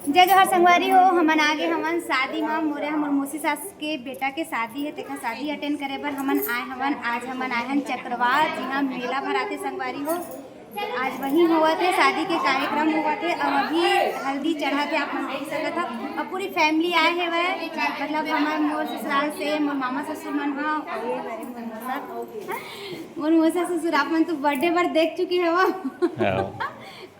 जय जोहर संगवारी हो। हमन आगे हमन शादी में मोरे हमर मौसी सास के बेटा के शादी है, तेखा शादी अटेंड करे बर हमन आए हवन। आज हमन आए हन चक्रवात, जहाँ मेला भराते संगवारी हो। आज वहीं हुआ थे, शादी के कार्यक्रम हुआ थे और अभी हल्दी चढ़ा थे, आप मन देख सकत था। और पूरी फैमिली आए है वह, मतलब हमारे मोर ससुराल से मोर मामा ससुर मन हा और ये बारे मोर मौसा ससुर। आप मन तो बर्थडे पर देख चुकी है वो।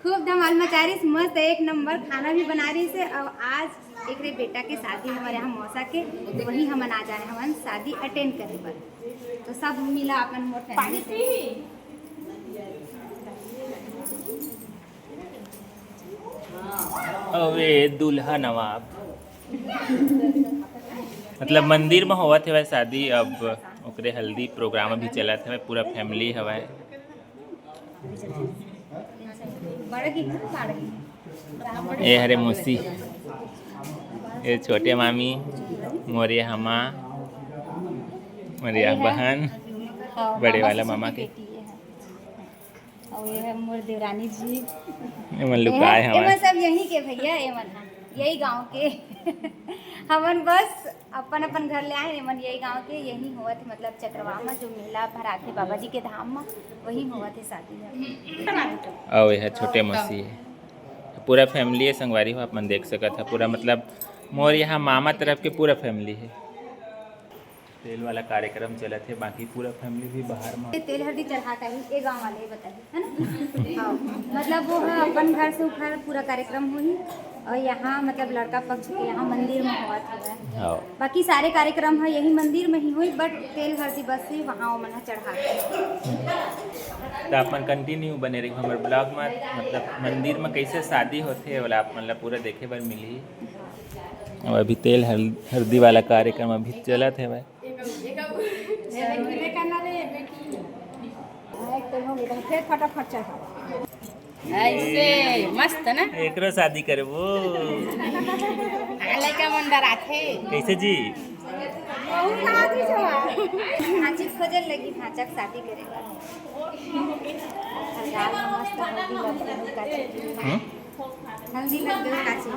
खूब धमाल मचा रही, मस्त एक नंबर खाना भी बना रही से। और आज एक रे बेटा के शादी हमारे यहाँ मौसा के, तो वही हमन आ जाए हमन शादी अटेंड करे पर। तो सब मिला अपन मोर फैमिली। अवे दूल्हा नवाब मतलब मंदिर में होवत है शादी। अब ओकरे हल्दी प्रोग्राम भी चलत है, पूरा फैमिली हवा। ये हरे मौसी, ये छोटे मामी, मोरे हमा, मोरे बहन, बड़े वाला मामा के, और ये है मोर देवरानी जी। ये लुकाए हमारे सब यहीं के भैया, ये मन यही गांव के। हमन बस अपन अपन घर ले आए, मन यही गांव के। यही हुआ थे मतलब चक्रवा में जो मेला भरा थे बाबा जी के धाम में, वही हुआ थे शादी। और यह छोटे मौसी है, पूरा फैमिली है संगवारी हो। आप मन देख सकत है पूरा, मतलब मोर यहाँ मामा तरफ के पूरा फैमिली है। तेल वाला कार्यक्रम चला थे, बाकी पूरा फैमिली भी बाहर में। तेल हल्दी चढ़ाता ही ये गांव वाले बताइए, है ना। हाँ, मतलब वो है अपन घर से उखर पूरा कार्यक्रम हुई। और यहाँ मतलब लड़का पक्ष के यहाँ मंदिर में हुआ था। बाकी सारे कार्यक्रम है यही मंदिर में ही हुई, बट तेल हल्दी बस ही वहाँ मन चढ़ाते। तो अपन कंटिन्यू बने रही हमारे ब्लॉग में, मतलब मंदिर में कैसे शादी होते वाला आप मतलब पूरा देखे बर मिली। और अभी तेल हल्दी वाला कार्यक्रम अभी चला थे भाई। ऐसे मस्त ना एकरो शादी करबो लड़का मन डराथे कैसे जी। भांची खोजल लगी, भांचा के शादी करेगा। मस्त हल्दी लग गई काची।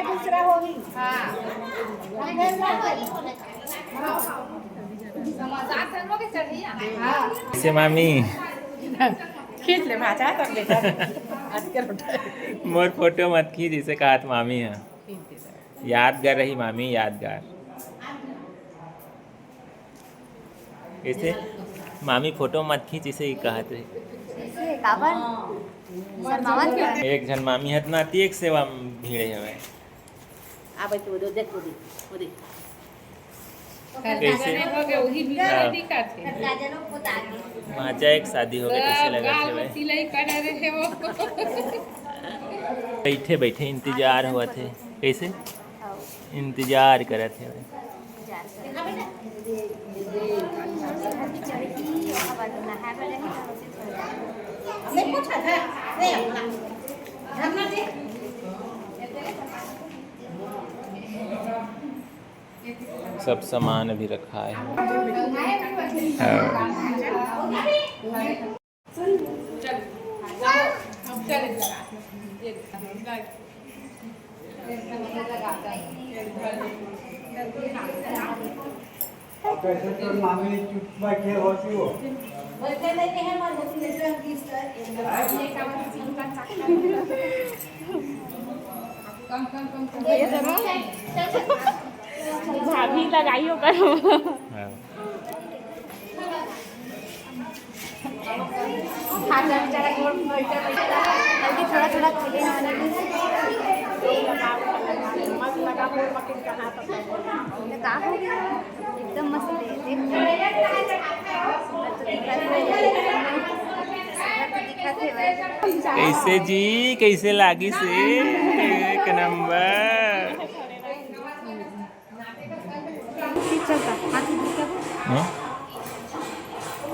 दूसरा होगी। से मामी खींच ले भाचा कर बेटा। मोर फोटो मत खींच, जिसे कहा मामी है यादगार रही मामी, यादगार। ऐसे मामी फोटो मत खींच, इसे ही कहत रही। एक जन मामी हत नाती एक सेवा भीड़े हवे। आबे तो दो देख वो देख कैसे माचा एक शादी हो गई, कैसे लगा थे भाई। बैठे बैठे इंतजार हुआ थे, कैसे इंतजार करे थे भाई। सब सामान भी रखा है। भाभी लगाइयो करो। थोड़ा थोड़ा खेले एकदम मस्त कैसे जी, कैसे लागी से एक नंबर।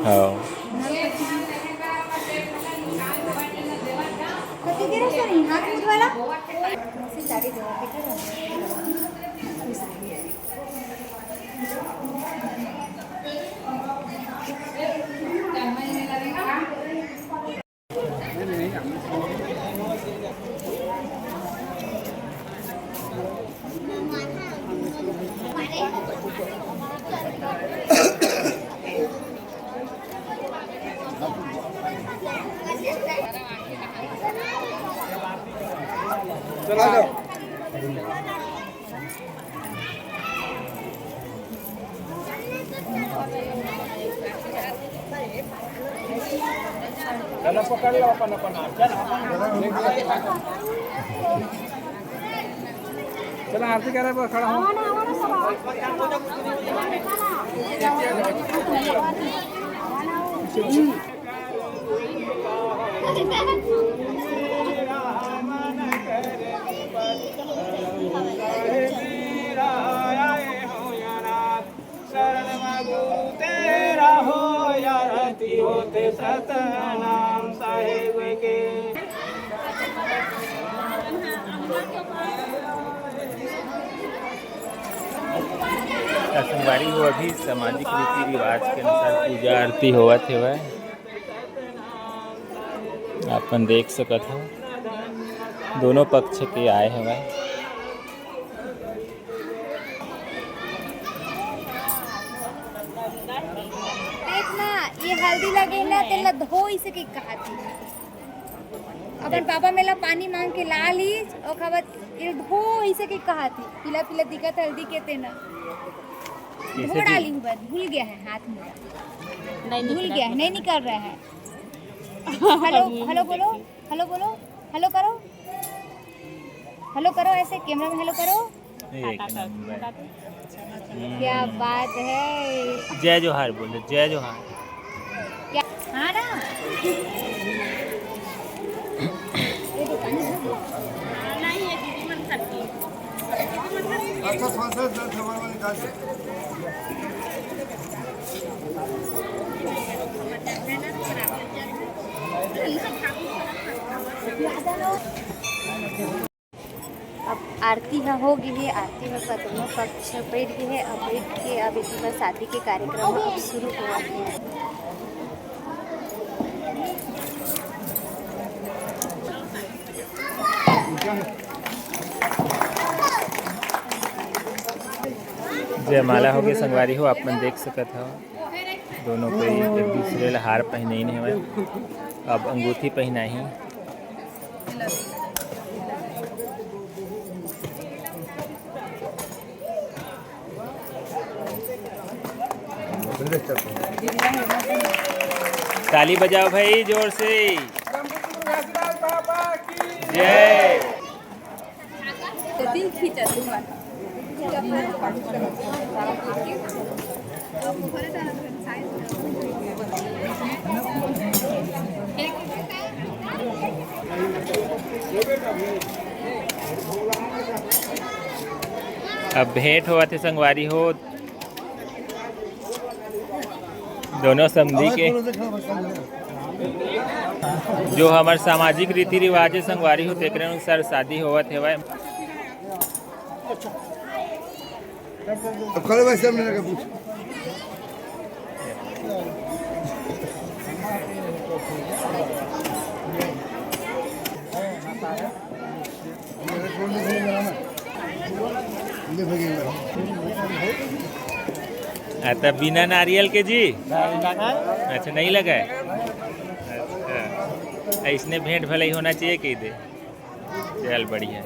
हाँ चला आरती करायला खड़ा हो तेरा हो यारती होते सतनाम साहेब के संगवारी हो अभी सामाजिक रीति रिवाज के अनुसार पूजा आरती होवत हेवय। अपन देख सकत हो दोनों पक्ष के आए हवय। देखना ये हल्दी लगेला तेला धो इसे के कहा थी अपन पापा मेला पानी मांग के ला ली और खबर ये धो इसे के कहा थी पीला पीला दिखत हल्दी के तेना धो डाली हूँ बस भूल गया है हाथ मेरा भूल गया है नहीं निकल रहा है। हेलो हेलो बोलो हेलो बोलो हेलो करो हेलो करो ऐसे कैमरा में हेलो करो। एक नंबर। क्या बात है। जय जोहार बोलो जय जोहार। क्या हाँ ना अब आरती हो गई है। आरती में दोनों पक्ष बैठ गए हैं। अब बैठ के अब इसी पर शादी के कार्यक्रम अब शुरू हुआ है। जयमाला हो के संगवारी हो अपन देख सकत हो दोनों कोई एक दूसरे ला हार पहनाइन हेवय। अब अंगूठी पहनाही। ताली बजाओ भाई जोर से। जय। दिल खींचा अब भेंट हुआ थे संगवारी हो दोनों समधी के जो हमारे सामाजिक रीति रिवाज संगवारी हो तेकरे अनुसार शादी होवत हेवय। आता बिना नारियल के जी अच्छा नहीं लगा है। अच्छा इसने भेंट भले ही होना चाहिए कि दे चल बढ़िया।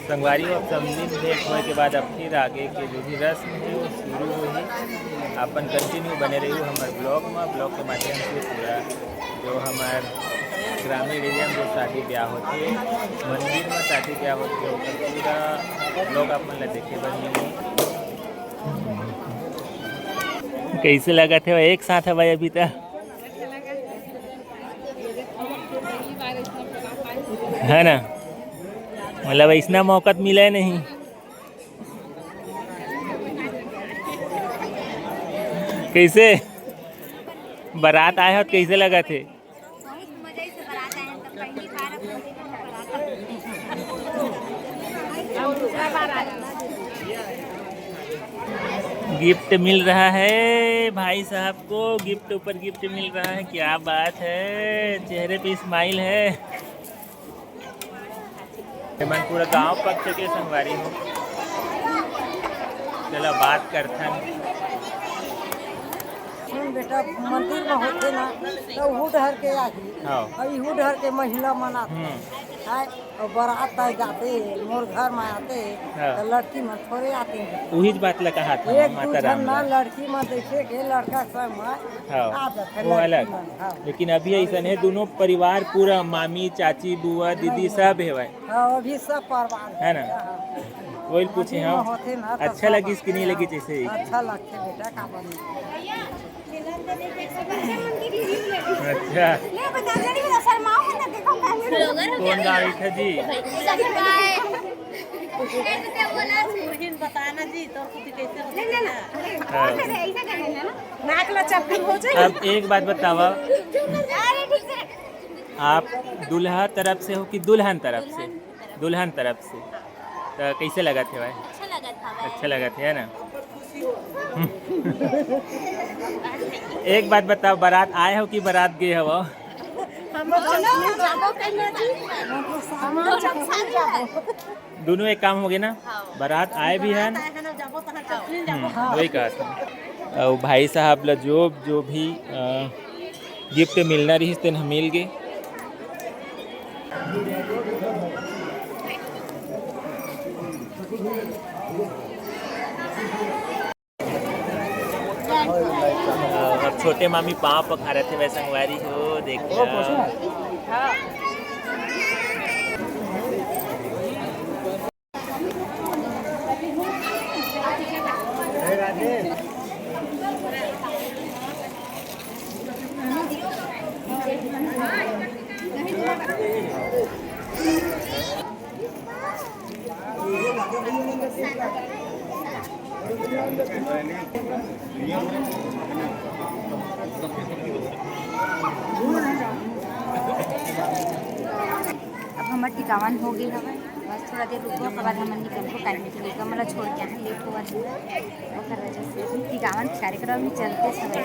संगवारी अब समझी भेंट होने के बाद अब फिर आगे के जो भी रस्म है वो शुरू हुई। अपन कंटिन्यू बने रही हमारे ब्लॉग के माध्यम से पूरा जो हमारे ग्रामीण एरिया में जो शादी ब्याह होती है मंदिर में शादी ब्याह होती है पूरा ब्लॉग अपन ला देखे बनी। कैसे लगा थे एक साथ है भाई अभी तक है ना मतलब इतना मौका मिला है नहीं। कैसे बारात आए हो तो कैसे लगा थे। बहुत मजा से बारात आए हैं तो पहली बार अपन गिफ्ट मिल रहा है भाई साहब को, गिफ्ट ऊपर गिफ्ट मिल रहा है। क्या बात है, चेहरे पे स्माइल है। मैं पूरा गांव पक चुके संगवारी हूँ। चलो बात करते हैं। सुन बेटा, मंदिर में होते ना तो हूँ ढहर के आगे हाँ। और हूँ ढहर के महिला मनाते है और बारात आए जाते मोर घर में आते हाँ। तो लड़की में थोड़े आते हैं। वही बात लगा हाथ में एक माता दूसर राम ना का। लड़की में देखे के लड़का सब में हाँ, आदत है वो लड़की अलग। में, हाँ। लेकिन अभी ऐसा है, दोनों परिवार पूरा मामी चाची बुआ दीदी सब है भाई, हाँ, अभी सब परिवार है ना? वही पूछे मंदिर में हम, होते ना तो अच्छा सब लगी कि नहीं लगी? जैसे ही अच्छा लगते बेटा का बनी। अच्छा, कौन गाड़ी था जी? बताना जी तो कैसे हाँ। नाक लचक हो जाए। अब एक बात बतावा, आप दूल्हा तरफ से हो कि दुल्हन तरफ से? दुल्हन तरफ से। तो कैसे लगा थे भाई? अच्छा लगा था, है ना? एक बात बताओ, बारात आए हो कि बारात गए हो? दोनों एक काम हो गया ना, बारात आए भी हैं। वही कहा था। और भाई साहब ला जो भी गिफ्ट मिलना रही तेन मिल गए। अब छोटे मामी पाँव पखा रहे थे, वैसे संगवारी हो देखो। अब हमार टिकावन हो गई हवा, बस थोड़ा देर रुको, के बाद हम निकल को टाइम निकले का मतलब छोड़ के आए लेट हुआ था और वजह से टिकावन कार्यक्रम में चलते समय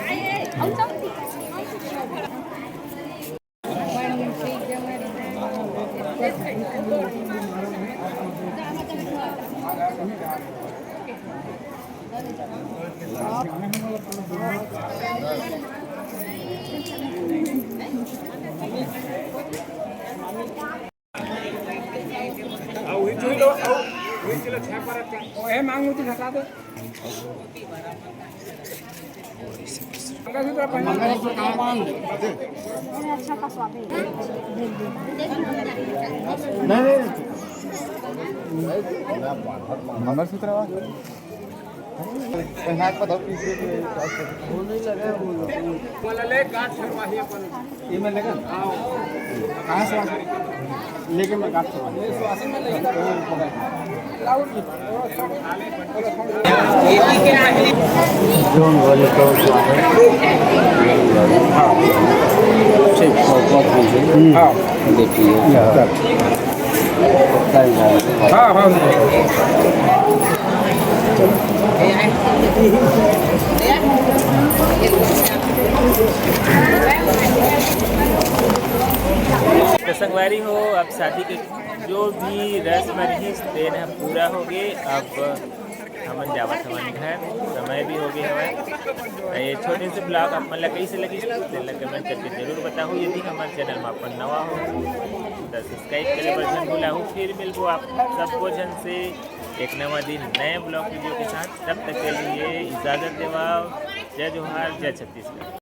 ओहे मांग मुझे हटा दे। अच्छा का स्वाद है। मंगलसूत्र ले गाठ छड़वाही अपन ये में लगा कहाँ से लेके मैं काट तो संगवारी हो, अब शादी के जो भी रस्म रही देन है पूरा हो गए। अब हमन जावत हवन घर, समय भी हो गया हवा। ये छोटे से ब्लॉग आप मन कैसे लगी कमेंट करके जरूर बताओ। यदि हमारे चैनल में अपन नवा हो तो सब्सक्राइब करे बर जन भूला हो। फिर मिलबो आप सबको जन से एक नवा दिन नए ब्लॉग वीडियो के साथ। तब तक के लिए इजाज़त देवाओ। जय जोहार, जय छत्तीसगढ़।